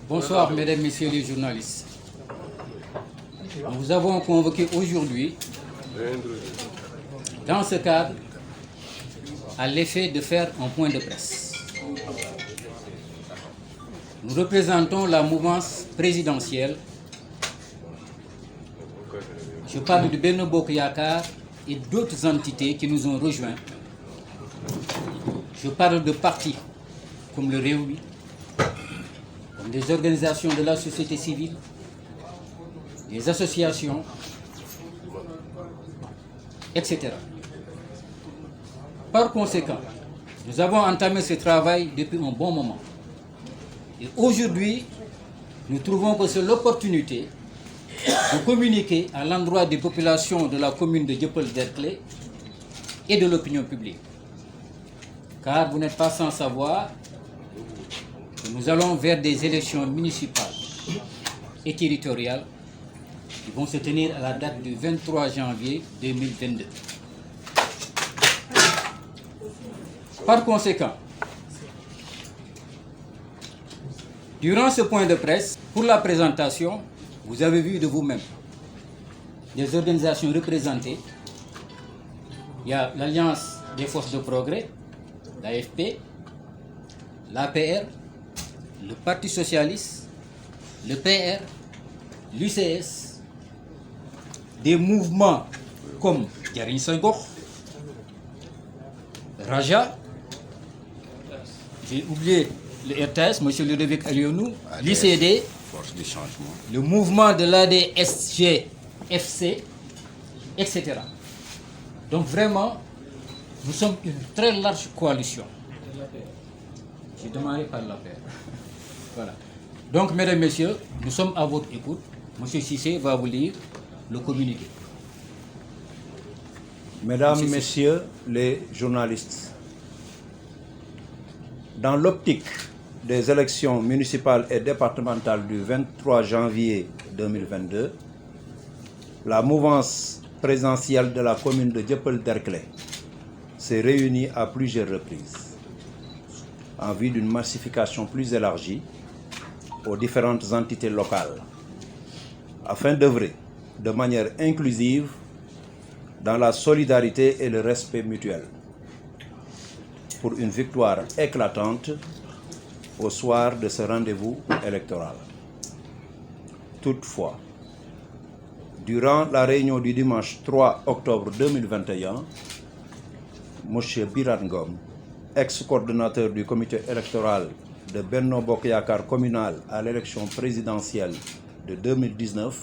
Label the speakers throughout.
Speaker 1: Bonsoir, mesdames, messieurs les journalistes. Nous vous avons convoqué aujourd'hui, dans ce cadre, à l'effet de faire un point de presse. Nous représentons la mouvance présidentielle. Je parle de Benno Bokk Yakaar et d'autres entités qui nous ont rejoints. Je parle de partis comme le Rewmi, comme des organisations de la société civile, des associations, etc. Par conséquent, nous avons entamé ce travail depuis un bon moment. Et aujourd'hui, nous trouvons que c'est l'opportunité de communiquer à l'endroit des populations de la commune de Dieuppeul-Derklé et de l'opinion publique. Car vous n'êtes pas sans savoir que nous allons vers des élections municipales et territoriales qui vont se tenir à la date du 23 janvier 2022. Par conséquent, durant ce point de presse, pour la présentation, vous avez vu de vous-même des organisations représentées. Il y a l'Alliance des forces de progrès, l'AFP, l'APR, le Parti socialiste, le PR, l'UCS, des mouvements comme Jariñ Sa Gox, Raja, j'ai oublié le RTS, M. Ludovic Alionou, l'ICD,
Speaker 2: Force du changement,
Speaker 1: le mouvement de l'ADSG-FC, etc. Donc vraiment, nous sommes une très large coalition. J'ai demandé par la paix. Voilà. Donc, mesdames, messieurs, nous sommes à votre écoute. M. Cissé va vous lire le communiqué.
Speaker 3: Mesdames, Messieurs les journalistes, dans l'optique des élections municipales et départementales du 23 janvier 2022, la mouvance présidentielle de la commune de Dieuppeul-Derklé s'est réunie à plusieurs reprises en vue d'une massification plus élargie aux différentes entités locales afin d'œuvrer de manière inclusive dans la solidarité et le respect mutuel pour une victoire éclatante au soir de ce rendez-vous électoral. Toutefois, durant la réunion du dimanche 3 octobre 2021, M. Birane Ngom, ex-coordonnateur du comité électoral de Benno Bokk Yakaar communal à l'élection présidentielle de 2019,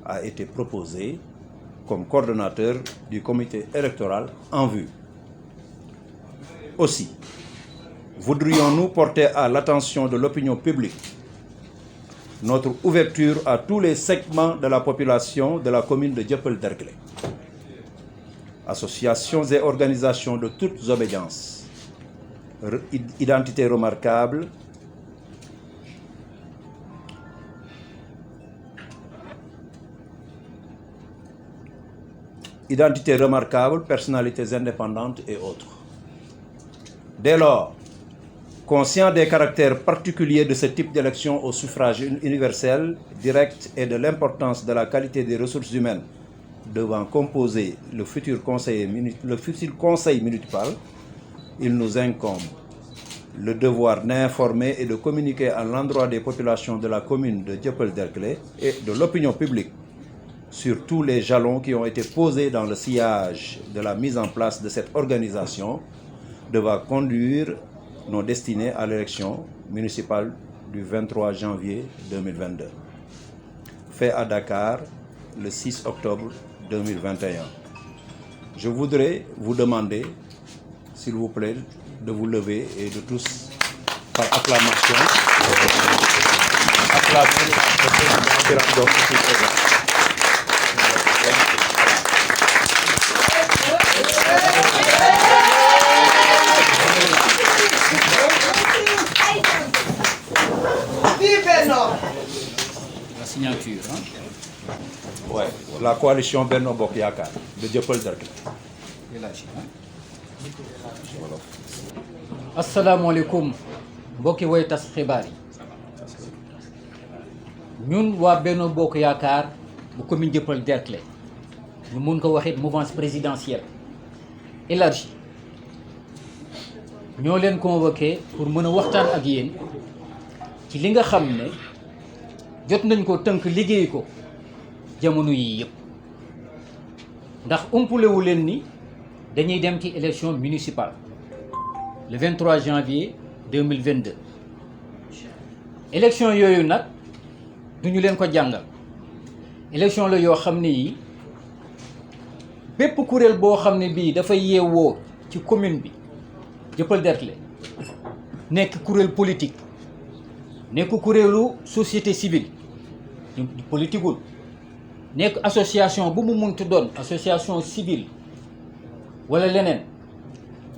Speaker 3: a été proposé comme coordonnateur du comité électoral en vue. Aussi, voudrions-nous porter à l'attention de l'opinion publique notre ouverture à tous les segments de la population de la commune de Dieuppeul-Derklé. Associations et organisations de toutes obédiences, identités remarquables, personnalités indépendantes et autres. Dès lors, conscient des caractères particuliers de ce type d'élection au suffrage universel, direct et de l'importance de la qualité des ressources humaines devant composer le futur conseil municipal, il nous incombe le devoir d'informer et de communiquer à l'endroit des populations de la commune de Dieuppeul-Derklé et de l'opinion publique sur tous les jalons qui ont été posés dans le sillage de la mise en place de cette organisation devant conduire nos destinées à l'élection municipale du 23 janvier 2022. Fait à Dakar le 6 octobre 2021. Je voudrais vous demander, s'il vous plaît, de vous lever et de tous, par acclamation, acclamer le président Birane Ngom ici présent.
Speaker 1: La signature, hein?
Speaker 3: Ouais, la coalition Benno Bokk Yakaar de Dieuppeul-Derklé.
Speaker 1: asalaamaaleykum mbokki way tas xibaar yi ñun waa Benno Bokk Yaakaar bu commune Dieuppeul Derklé ñu mun ko waxee mouvance présidentielle élargie ñoo leen convoqué pour mën a waxtaan ak yéen ci li nga xam ne jot nañ ko tënk liggéey ko jamono yii yëpp ndax umpulewu leen ni dañuy dem ci élection municipale le 23 janvier 2022 élection yooyu nag duñu leen ko jàngal élection la yoo xam ne yi bépp kuréel boo xam ne bii dafay yeewoo ci commune bi Dieuppeul Derklé nekk kuréel politique nekk kuréelu société civile ñu politiqueul nekk association bu mu munti doon association civile wala leneen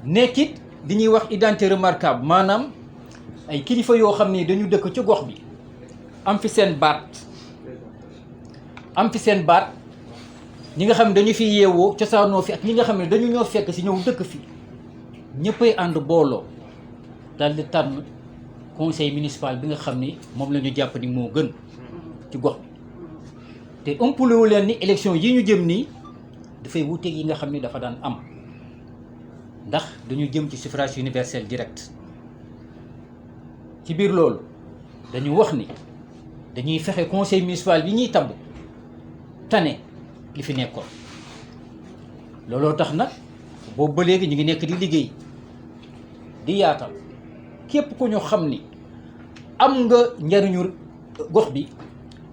Speaker 1: nekkit di ñuy wax identité remarquable maanaam ay kilifa yoo xam ni dañu dëkk ci gox bi am fi seen baat ñi nga xam ne dañu fi yeewoo cosaanoo fi ak ñi nga xam ne dañu ñoo fekk si ñëw dëkk fi ñëppay ànd booloo daal di tànn conseil municipal bi nga xam ni moom la ñu jàpp ni moo gën ci gox bi te ëmpulewu leen ni élection yi ñu jëm nii dafay wuteeg yi nga xam ni dafa daan am ndax dañu jëm ci suffrage universel direct ci biir loolu dañu wax ni dañuy fexe conseil municipal bi ñuy tabb tane li fi nekkoon looloo tax nag boobu ba léegi ñu ngi nekk di liggéey di yaatal képp ku ñu xam ni am nga njariñu gox bi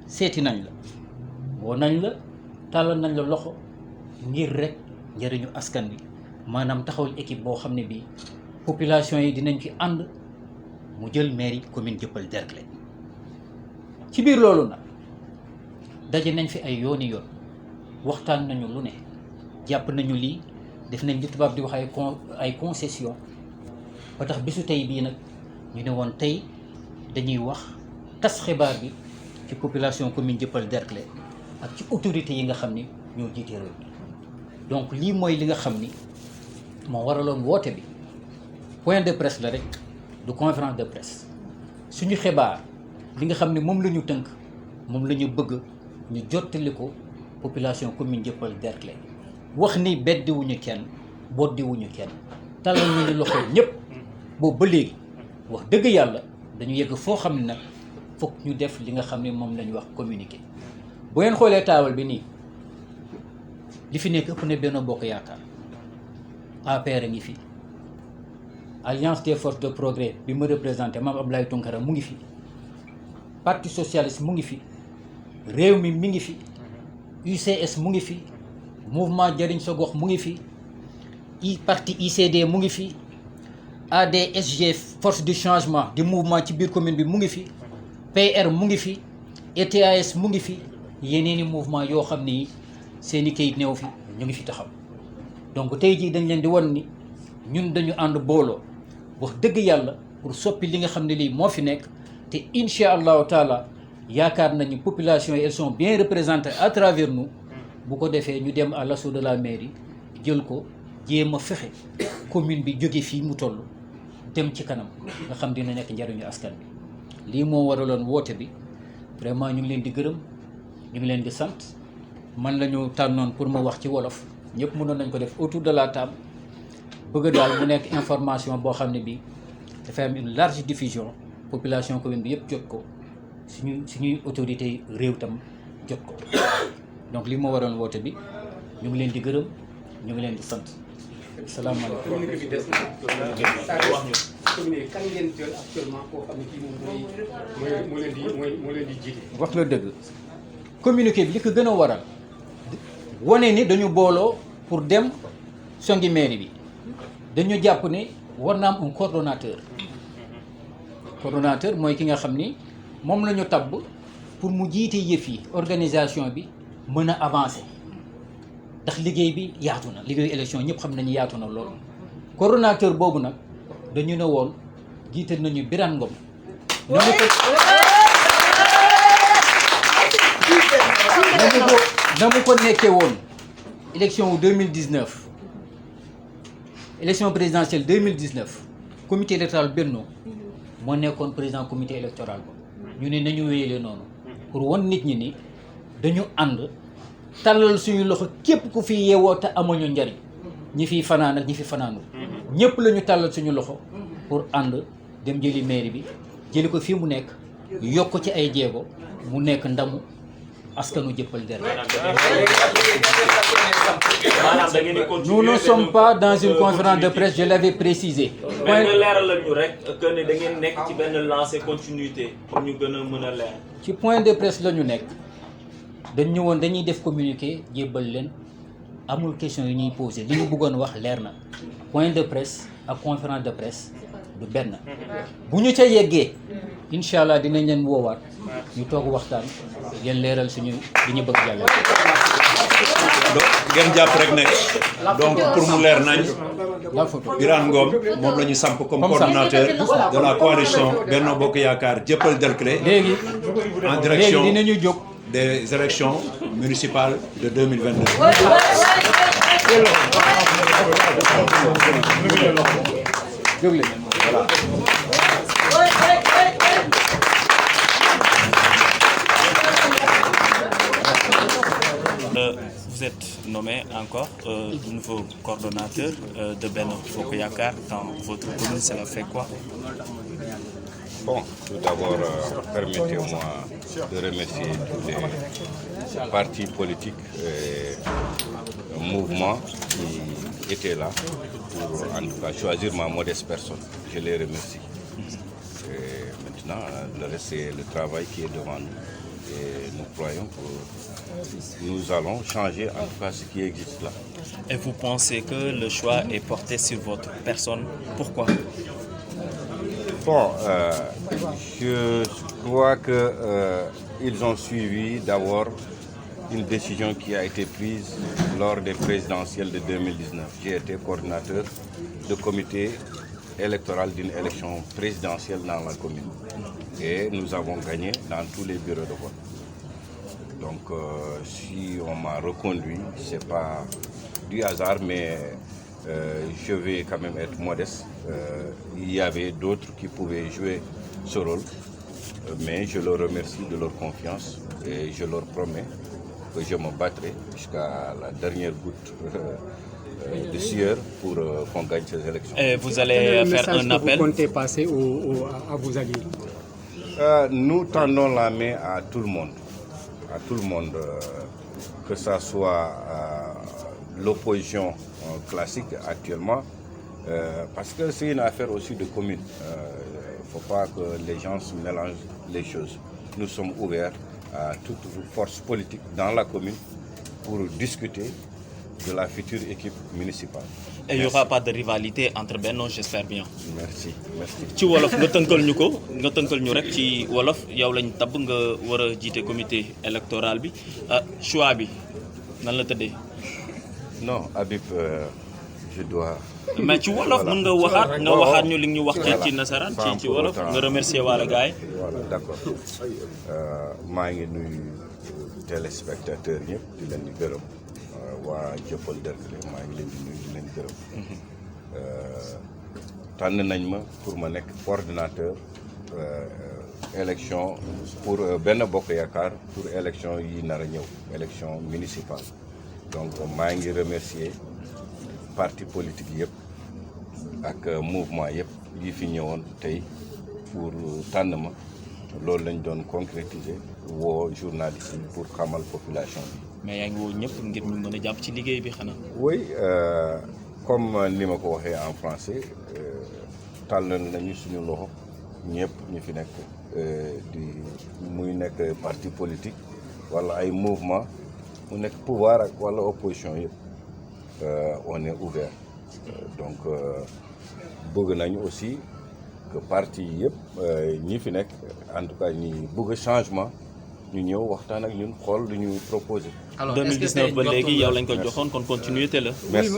Speaker 1: seeti nañ la woo nañ la tàllal nañ la loxo ngir rek njariñu askan bi maanaam taxawul équipe boo xam ne bii population yi dinañ ci ànd mu jël mairie commune Dieuppeul Derklé ci biir loolu nag daje nañ fi ay yooni yoon waxtaan nañu lu ne jàpp nañu lii def nañ li tubaab di wax ay concession ba tax bisu tey bii nag ñu ne woon tey dañuy wax tas xibaar bi ci population commune Dieuppeul Derklé ak ci autorité yi nga xam ni ñoo jiite réew mi donc lii mooy li nga xam ni moo waraloon woote bi point de presse la rek du conférence de presse suñu xibaar li nga xam ne moom la ñu tënk moom la ñu bëgg ñu jottali ko population commune Dieuppeul Derklé wax ni beddiwuñu kenn boddiwuñu kenn talal ñu loxo ñëpp boobu ba léegi wax dëgg yàlla dañu yegg foo xam ne nag foog ñu def li nga xam ne moom la ñu wax communiqué bu ngeen xoolee taabal bi nii li fi nekk ëpp na Benno Bokk Yaakaar APR a ngi fi Alliance des forces de progrès bi ma représenté Mame Abdoulaye Tounkara mu ngi fi Parti socialiste mu ngi fi réew mi ngi fi UCS mu ngi fi mouvement jariñ sa gox mu ngi fi parti ICD mu ngi fi ADSG force du changement du mouvement ci biir commune bi mu ngi fi PR mu ngi fi ETAS mu ngi fi yeneeni mouvement yoo xam ni seeni kayit neew fi ñu ngi fi taxaw donc tey jii dañ leen di won ni ñun dañu ànd booloo wax dëgg yàlla pour soppi li nga xam ne lii moo fi nekk te incha allahu taala yaakaar nañu population yi elles sont bien représentées à travers nous bu ko defee ñu dem à l'assaut de la mairie jël ko jéem a fexe commune bi jóge fii mu toll dem ci kanam nga xam dina nekk njariñu askan bi lii moo waraloon woote bi vraiment ñu ngi leen di gërëm ñu ngi leen di sant man la ñu tànnoon pour ma wax ci wolof ñëpp mënoon nañ ko def autour de la table bëgg daal mu nekk information boo xam ne bii dafay am une large diffusion population commune bi yëpp jot ko suñuy autorité réew tam jot ko donc li moo waroon woote bi ñu ngi leen di gërëm ñu ngi leen di sant salaamaaleykum.
Speaker 2: communiqué bi des na wax ñu communiqué kan ngeen jël actuellement koo xam ne kii moom moo leen di jiite.
Speaker 1: wax nga dëgg communiqué bi li ko gën a waral wane ni dañu booloo pour dem songi mairie bi dañu jàpp ne war na am un coordonnateur mooy ki nga xam ni moom la ñu tabb pour mu jiite yëf yi organisation bi mën a avancer ndax liggéey bi yaatu na liggéeyu élection ñëpp xam nañu yaatu na loolu coordonnateur boobu nag dañu ne woon jiite nañu Birane Ngom na mu ko nekkee woon élection wu 2019 élection présidentielle 2019 comité électoral Benno moo nekkoon président comité électoral ba ñu ne nañu wéyale noonu pour wan nit ñi ni dañu ànd tàllal suñu loxo képp ku fi yeewoo te amuñu njariñ ñi fiy fanaan ak ñi fi fanaanul ñëpp la ñu tàllal suñu loxo pour ànd dem jëli mairie bi jëli ko fii mu nekk yokk ci ay jéego mu nekk ndamu askanu Dieuppeul Derklé. Nous ne sommes pas dans une conférence de presse, je l'avais précisé.
Speaker 4: mais nga leeralal ñu rek que ne da ngeen nekk ci benn lancée continuité pour ñu gën a mën a leer.
Speaker 1: ci point de presse la ñu nekk dañ ñëwoon dañuy def communiqué jébbal leen amul question yu ñuy posé li ñu bëggoon wax leer na point de presse ak conférence de presse du benn bu ñu ca yeggee incha allah dinañ leen woowaat ñu toog waxtaan ngeen leeral suñu li ñu bëgg jàllale.
Speaker 3: ngeen jàpp rek nekk donc pour mu leer nañ
Speaker 1: la photo
Speaker 3: Birane Ngom moom la ñu samp comme coordonnateur de la coalition Benno Bokk Yaakaar Dieuppeul Derklé
Speaker 1: léegi
Speaker 3: en direction
Speaker 1: dinañu jóg
Speaker 3: des élections municipales de 2022.
Speaker 1: jóg leen voilà.
Speaker 4: Vous êtes nommé encore nouveau coordonnateur de Benno Bokk Yaakaar dans votre commune, cela fait quoi?
Speaker 5: Bon, tout d'abord, permettez-moi de remercier tous les partis politiques et mouvements qui étaient là pour, en tout cas, choisir ma modeste personne. Je les remercie. Et maintenant, le reste, c'est le travail qui est devant nous. Et nous croyons que nous allons changer, en tout cas, ce qui existe là.
Speaker 4: Et vous pensez que le choix est porté sur votre personne? Pourquoi?
Speaker 5: Bon, je crois qu'ils ont suivi d'abord une décision qui a été prise lors des présidentielles de 2019. J'ai été coordinateur de comité électoral d'une élection présidentielle dans la commune. Et nous avons gagné dans tous les bureaux de vote. Donc, si on m'a reconduit, ce n'est pas du hasard, mais je vais quand même être modeste. Il y avait d'autres qui pouvaient jouer ce rôle, mais je leur remercie de leur confiance et je leur promets que je me battrai jusqu'à la dernière goutte de sueur pour qu'on gagne ces élections.
Speaker 4: Et vous allez faire un appel?
Speaker 2: Vous comptez passer à vos alliés?
Speaker 5: Nous tendons la main à tout le monde, que ce soit l'opposition classique actuellement, parce que c'est une affaire aussi de commune. Il ne faut pas que les gens se mélangent les choses. Nous sommes ouverts à toute force politique dans la commune pour discuter de la future équipe municipale.
Speaker 4: Et il n'y aura pas de rivalité entre Benno, j'espère bien.
Speaker 5: Merci, merci.
Speaker 4: ci wolof nga tënkal ñu rek ci wolof yow lañ tabb nga war a jiite comité électoral bi choix bi nan la tëddee.
Speaker 5: Non, Habib, je dois.
Speaker 4: mais ci wolof mën nga waxaat ñu li ñu wax ci nasaraan ci wolof nga remercier waale gars yi.
Speaker 5: Voilà, d'accord. maa ngi nuyu téléspectateurs ñëpp di leen di gërëm waa Dieuppeul Derklé maa ngi leen di nuyu di leen gërëm. tànn nañ ma pour ma nekk coordinateur élection pour Benno Bokk Yaakaar pour élection yi nar a ñëw élection municipale. Donc maa ngi remercier parti politique yëpp ak mouvement yëpp yi fi ñëwoon tey pour tànn ma loolu lañ doon concrétiser woo journaliste yi pour xamal population bi.
Speaker 4: mais yaa ngi woo ñëpp ngir ñu mën a jàpp ci liggéey bi xanaa.
Speaker 5: Oui, comme ni ma ko waxee en français tàllal nañu suñu loxo ñëpp ñu fi nekk di muy nekk parti politique wala ay mouvement mu nekk pouvoir ak wala opposition yëpp on est ouvert donc bëgg nañu aussi que parti yëpp ñi fi nekk en tout cas ñi bëgg changement ñu ñëw waxtaan ak ñun xool lu ñu proposé.
Speaker 4: alors 2019 ba léegi yow lañ ko joxoon kon continuité la.
Speaker 5: Merci.